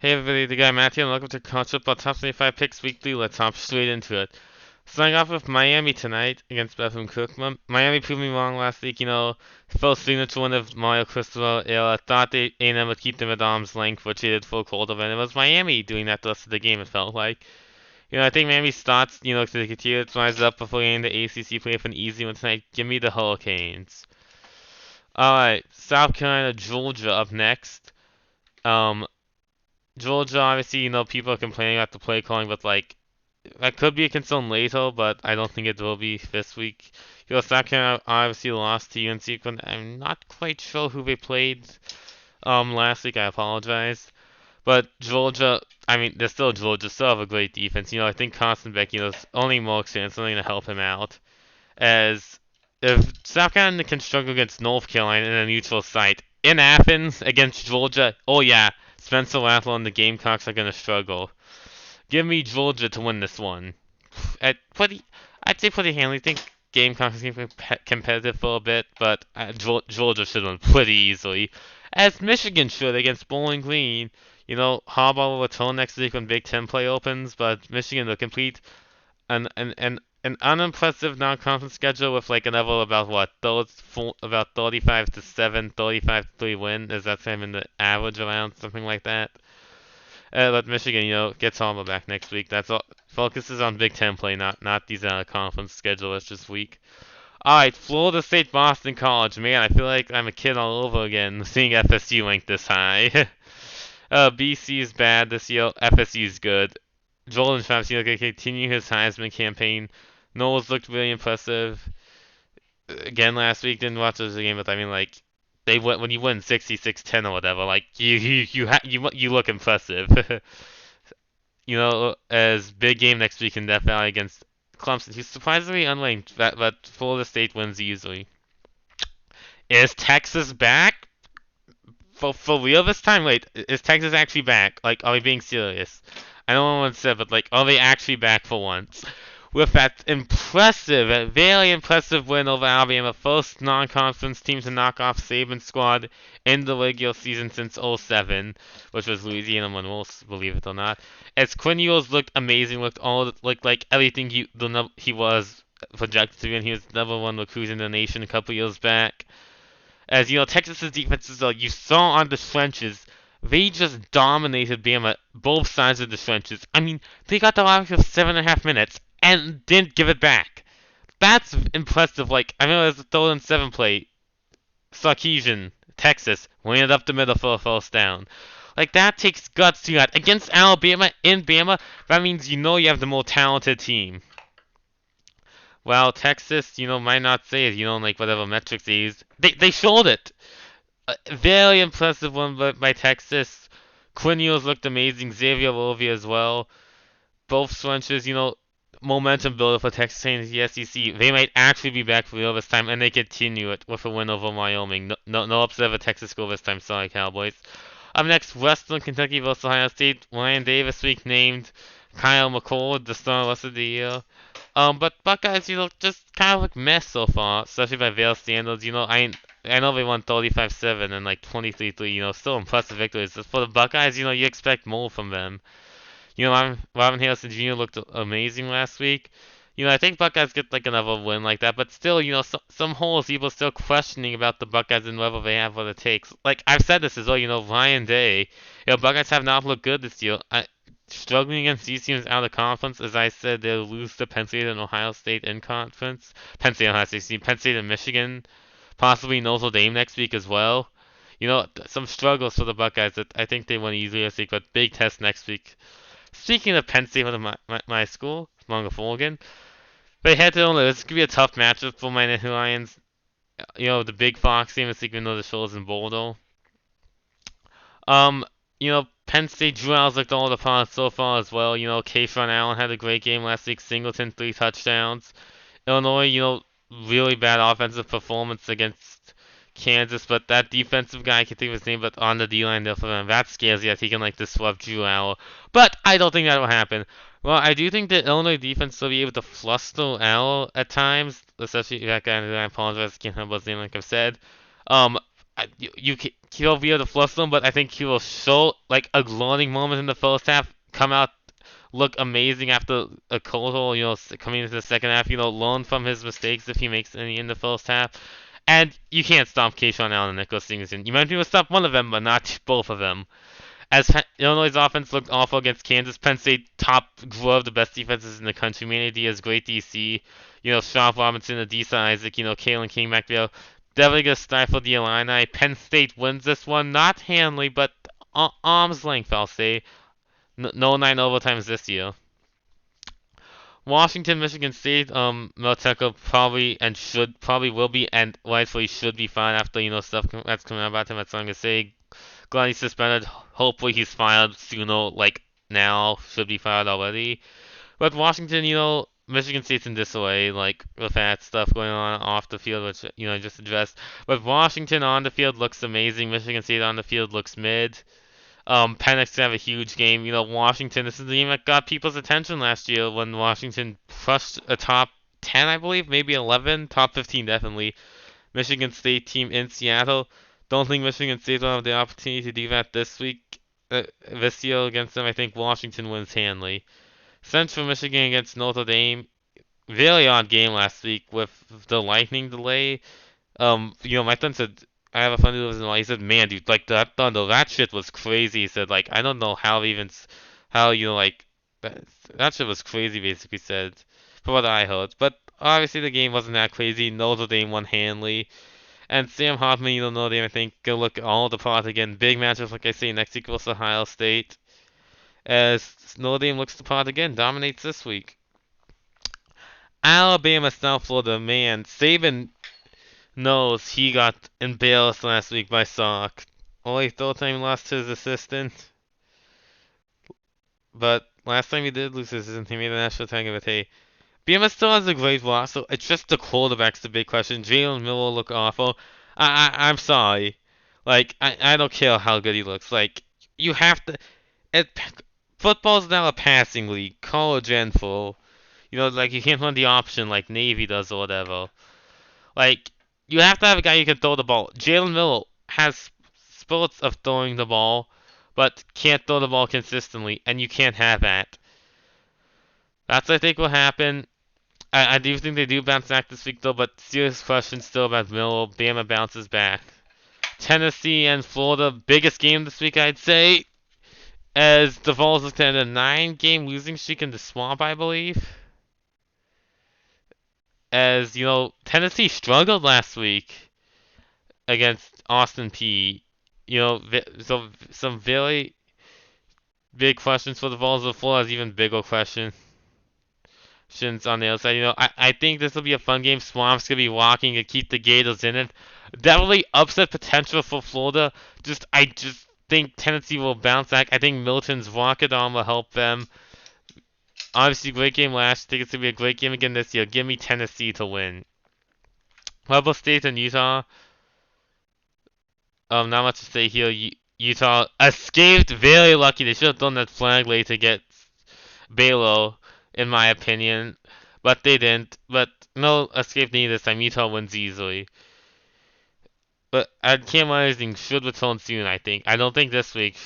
Hey everybody, the guy Matthew, and welcome to College Football Top 25 Picks Weekly. Let's hop straight into it. Starting off with Miami tonight against Bethune Cookman. Miami proved me wrong last week, first signature win of Mario Cristobal era. Thought they A&M would keep them at arm's length, which they did for a quarter, and it was Miami doing that the rest of the game, it felt like. I think Miami starts, to continue to rise up before getting the ACC play for an easy one tonight. Give me the Hurricanes. Alright, South Carolina, Georgia up next. Um, Georgia, obviously, people are complaining about the play calling, but that could be a concern later, but I don't think it will be this week. South Carolina obviously lost to UNC, but I'm not quite sure who they played last week. I apologize. But Georgia, I mean, they're still Georgia, still have a great defense. I think Constant Beck, is only more experience, only going to help him out. As if South Carolina can struggle against North Carolina in a neutral site in Athens against Georgia, oh yeah, Spencer Rattler and the Gamecocks are going to struggle. Give me Georgia to win this one. I'd say pretty handily. I think Gamecocks can be competitive for a bit, but Georgia should win pretty easily. As Michigan should against Bowling Green. Harbaugh will return next week when Big Ten play opens, but Michigan will complete an unimpressive non-conference schedule with another about what about 35 to 7, 35 to 3 win. Is that same in the average around something like that? But Michigan, gets Harbaugh back next week. That's all. Focuses on Big Ten play, not these conference schedules this week. All right, Florida State, Boston College. Man, I feel like I'm a kid all over again seeing FSU ranked this high. BC is bad this year. FSU is good. Jordan Travis, going to continue his Heisman campaign. Knowles looked really impressive. Again, last week, didn't watch the game, but I mean, they went when you win 66-10 or whatever, you look impressive. As big game next week in Death Valley against Clemson. He's surprisingly unranked, but Florida State wins easily. Is Texas back? For real this time? Wait, is Texas actually back? Are we being serious? I don't know what it said, but are they actually back for once? With that impressive, very impressive win over Alabama, first non-conference team to knock off Saban's squad in the regular season since '07, which was Louisiana Monroe, believe it or not. As Quinn Ewers looked amazing, looked like everything he was projected to be, and he was number one recruit in the nation a couple years back. As Texas's defenses, you saw on the trenches, they just dominated Bama both sides of the trenches. I mean, they got the last of 7.5 minutes and didn't give it back. That's impressive. I know it was a third and 7 play. Sarkisian, Texas, ran it up the middle for a first down. That takes guts to that. Against Alabama in Bama, that means you have the more talented team. Well, Texas, might not say it, whatever metrics they use. They showed it. Very impressive one by Texas. Quinn Ewers looked amazing. Xavier Lovie as well. Both trenches, momentum builder for Texas A&M the SEC. They might actually be back for real this time, and they continue it with a win over Wyoming. No upset of a Texas school this time. Sorry, Cowboys. Up next, Western Kentucky versus Ohio State. Ryan Davis week named Kyle McCord the star rest of the year. But Buckeyes, just kind of mess so far, especially by Vail standards. I know they won 35-7 and 23-3. Still impressive victories. Just for the Buckeyes, you expect more from them. Robin Harrison Jr. looked amazing last week. I think Buckeyes get another win like that, but still, some holes people are still questioning about the Buckeyes and whether they have what it takes. I've said this as well, Ryan Day. Buckeyes have not looked good this year. Struggling against these teams out of conference, as I said, they'll lose to Penn State and Ohio State in conference. Penn State, Ohio State, Penn State and Michigan, possibly Notre Dame next week as well. Some struggles for the Buckeyes that I think they won easily this week, but big test next week. Speaking of Penn State, one of my school, Monongalia, they head to Illinois. This could be a tough matchup for my Nittany Lions. The Big Fox team is even though the show is in Boulder. Um, Penn State Drew Al's looked all the parts so far as well. Kayshon Allen had a great game last week. Singleton 3 touchdowns. Illinois, really bad offensive performance against Kansas, but that defensive guy, I can't think of his name, but on the D-line there for them, that scares you that he can disrupt Drew Al. But I don't think that will happen. Well, I do think the Illinois defense will be able to fluster Al at times, especially that guy, I apologize, I can't remember his name like I've said. Um, he'll be able to flush them, but I think he will show like a glowing moment in the first half, come out, look amazing after a total, coming into the second half, learn from his mistakes if he makes any in the first half. And you can't stop Keyshawn Allen and Nicholas Singleton. You might be able to stop one of them, but not both of them. As Illinois' offense looked awful against Kansas, Penn State top glove the best defenses in the country. Manny Diaz, great DC. Sharp Robinson, Adisa Isaac, Kalen King back there. Definitely gonna stifle the Illini. Penn State wins this one, not handily, but arm's length, I'll say. No 9 overtimes this year. Washington, Michigan State, Milteco probably will be, and rightfully should be fine after, stuff that's coming out about him. That's all I'm gonna say. Glad he's suspended. Hopefully he's fired sooner, like now. Should be fired already. But Washington, Michigan State's in disarray, like with that stuff going on off the field, which I just addressed. But Washington on the field looks amazing. Michigan State on the field looks mid. Penix have a huge game. Washington. This is the game that got people's attention last year when Washington crushed a top 10, I believe, maybe 11, top 15 definitely. Michigan State team in Seattle. Don't think Michigan State will have the opportunity to do that this year against them. I think Washington wins handily. Central Michigan against Notre Dame. Very odd game last week with the lightning delay. My son said, I have a friend who lives in Hawaii. He said, man, dude, like that thunder, that shit was crazy. He said, like, I don't know how that shit was crazy, basically said, from what I heard. But obviously the game wasn't that crazy. Notre Dame won handily. And Sam Hartman, Notre Dame, I think, gonna look all the part again. Big matchups, like I say, next week versus Ohio State. As Notre Dame looks the part again, dominates this week. Alabama, South Florida, man, Saban knows he got embarrassed last week by Sark. Only third time he lost to his assistant. But last time he did lose his assistant, he made a national title of it. Hey, BMS still has a great roster. It's just the quarterback's the big question. Jalen Miller look awful. I'm sorry. Like, I don't care how good he looks. Like, you have to. Football's now a passing league. College and full. Like, you can't run the option like Navy does or whatever. Like, you have to have a guy who can throw the ball. Jalen Miller has spurts of throwing the ball, but can't throw the ball consistently, and you can't have that. That's, I think, what happened. I do think they do bounce back this week, though, but serious questions still about Miller. Bama bounces back. Tennessee and Florida, biggest game this week, I'd say, as the Vols look to end a 9-game losing streak in the Swamp, I believe. As, Tennessee struggled last week against Austin Peay. So some very big questions for the Vols. The Florida has even bigger questions on the other side. I think this will be a fun game. Swamp's going to be walking to keep the Gators in it. Definitely upset potential for Florida. I just think Tennessee will bounce back. I think Milton's rocket arm will help them. Obviously, great game last. I think it's going to be a great game again this year. Give me Tennessee to win. Rebel State and Utah. Not much to say here. Utah escaped. Very lucky. They should have done that flag late to get Baylor, in my opinion. But they didn't. But no escape needed this time. Utah wins easily. But Cam Rising should return soon, I think. I don't think this week.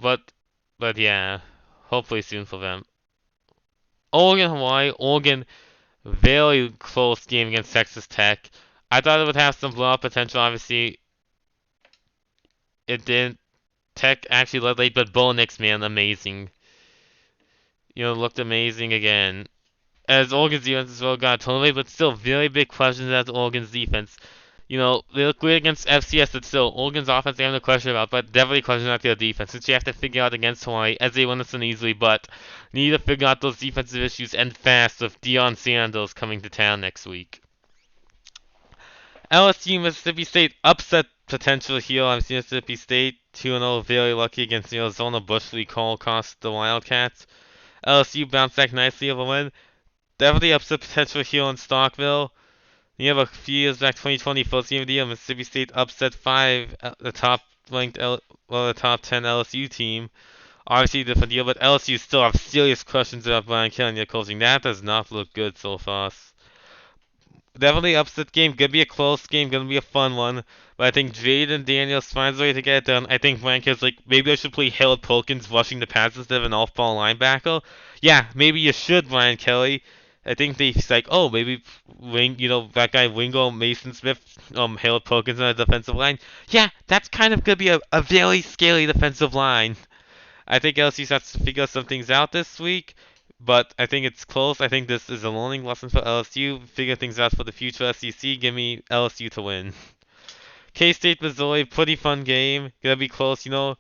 But yeah. Hopefully soon for them. Oregon, Hawaii. Oregon, very close game against Texas Tech. I thought it would have some blowout potential, obviously. It didn't. Tech actually led late, but Bo Nix, man, amazing. Looked amazing again. As Oregon's defense as well got totally, but still very big questions as Oregon's defense. They look great against FCS, but still, Oregon's offense I have no question about, but definitely question about their defense, which you have to figure out against Hawaii, as they win this one easily, but need to figure out those defensive issues and fast with Deion Sanders coming to town next week. LSU, Mississippi State, upset potential here on Mississippi State, 2-0, very lucky against the Arizona Bush League call cost the Wildcats. LSU bounced back nicely of a win. Definitely upset potential here in Starkville. You have a few years back, 2020, first game of the year, Mississippi State upset 5, the top 10 LSU team. Obviously, different deal, but LSU still have serious questions about Brian Kelly and their coaching. That does not look good so far. definitely upset game. Gonna be a close game. Gonna be a fun one. But I think Jaden Daniels finds a way to get it done. I think Blanca's like, maybe I should play Harold Polkins rushing the pass instead of an off-ball linebacker. Yeah, maybe you should, Brian Kelly. I think he's like, oh, maybe that guy Wingo, Mason Smith, Harold Polkins on the defensive line. Yeah, that's kind of gonna be a very scary defensive line. I think LSU has to figure some things out this week, but I think it's close. I think this is a learning lesson for LSU. Figure things out for the future SEC. Give me LSU to win. K-State, Missouri, pretty fun game. Gonna be close, Gonna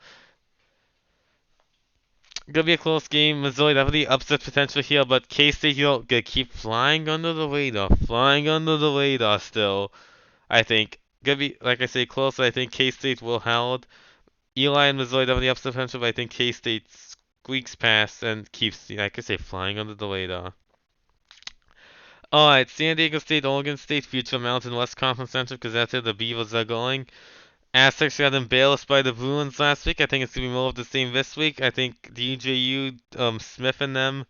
be a close game. Missouri definitely upset potential here, but K-State, gonna keep flying under the radar. Flying under the radar still. I think. Gonna be, like I say, close. I think K-State will hold. Eli and Missouri definitely upset potential, but I think K-State squeaks past and keeps, like I say, flying under the radar. Alright, San Diego State, Oregon State, future Mountain West Conference Center, because that's where the Beavers are going. Aztecs got embarrassed by the Bruins last week. I think it's going to be more of the same this week. I think DJU, Smith and them,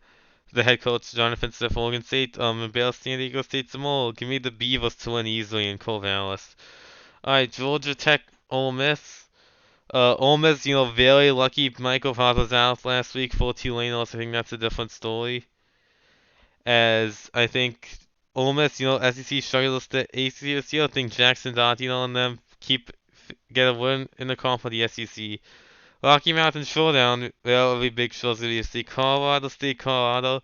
the head coach, Jonathan Smith, Oregon State, embarrassed San Diego State some more. Give me the Beavers to win easily in Corvallis. Alright, Georgia Tech, Ole Miss. Ole Miss, very lucky Michael Paz was out last week for Tulane. Also, I think that's a different story. As I think Ole Miss, SEC struggles to ACC this year. I think Jackson Dart, and them get a win in the call for the SEC. Rocky Mountain Showdown, relatively big shows of the SEC. Colorado State, Colorado.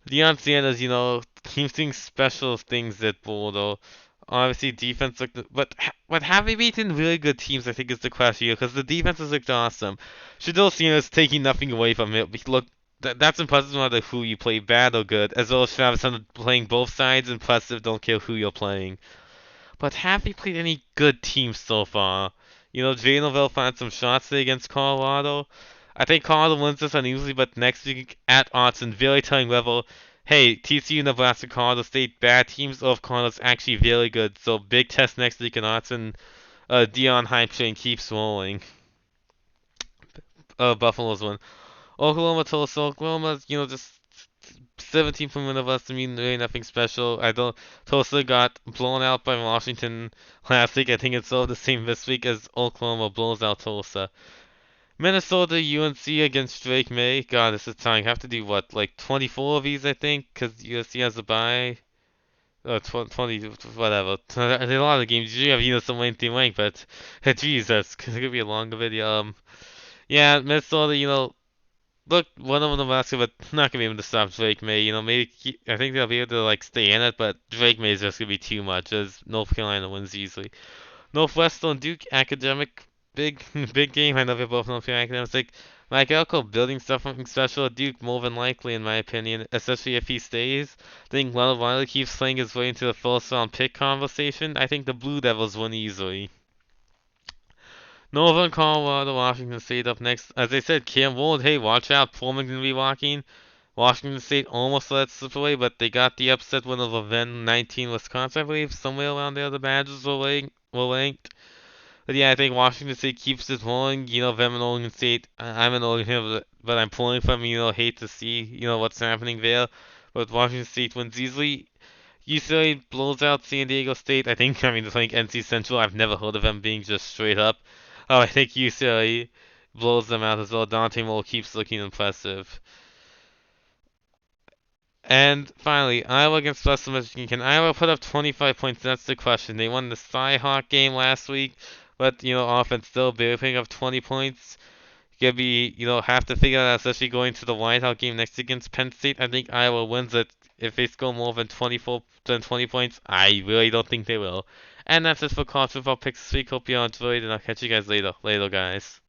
Deion Sanders, keeps doing special things at Boulder. Obviously, defense looked, but have they beaten really good teams? I think is the question here because the defense has looked awesome. Shadil Sanders taking nothing away from it. Look, that's impressive no matter who you play, bad or good, as well as Travis Hunter playing both sides. Impressive, don't care who you're playing. But have they played any good teams so far? Jay Novell found some shots today against Colorado. I think Colorado wins this uneasily, but next week at Autzen, very telling level. Hey, TCU, Nebraska, Colorado State, bad teams, or if Colorado's actually very good. So big test next week in Autzen. Dion hype train keeps rolling. Buffalo's win. Oklahoma, Tulsa, Oklahoma, just 17-point win of us. I mean, really nothing special. I don't. Tulsa got blown out by Washington last week. I think it's all the same this week as Oklahoma blows out Tulsa. Minnesota, UNC against Drake May. God, this is time. I have to do what, like 24 of these, I think, because UNC has a bye. 20, whatever. There's a lot of games. Usually have some lengthy length, but Jesus, it's gonna be a longer video. Yeah, Minnesota, look, one of them Nebraska, but not gonna be able to stop Drake May. Maybe I think they'll be able to like stay in it, but Drake May is just gonna be too much as North Carolina wins easily. Northwestern Duke academic big big game. I know they're both North Carolina academics. Like Mike Elko building something special at Duke more than likely in my opinion, especially if he stays. I think Leonard Wiley keeps playing his way into the first round pick conversation. I think the Blue Devils win easily. Northern Colorado, Washington State up next. As I said, Cam Ward, hey, watch out. Pullman going to be walking. Washington State almost let slip away, but they got the upset win over Ven 19 Wisconsin, I believe. Somewhere around there, the Badgers were ranked. But yeah, I think Washington State keeps it rolling. Them and Oregon State. I'm an Oregon here, but I'm pulling from, hate to see, what's happening there. But Washington State wins easily. UCLA blows out San Diego State. I think NC Central. I've never heard of them being just straight up. Oh, I think UCLA blows them out as well. Dante Moore keeps looking impressive. And finally, Iowa against Western Michigan. Can Iowa put up 25 points? That's the question. They won the Cyhawk game last week, but offense still barely picking up 20 points. Gonna be, have to figure out, especially going to the Whiteout game next against Penn State. I think Iowa wins it. If they score more than 20 points, I really don't think they will. And that's it for college football picks this week. Hope you all enjoyed, and I'll catch you guys later. Later, guys.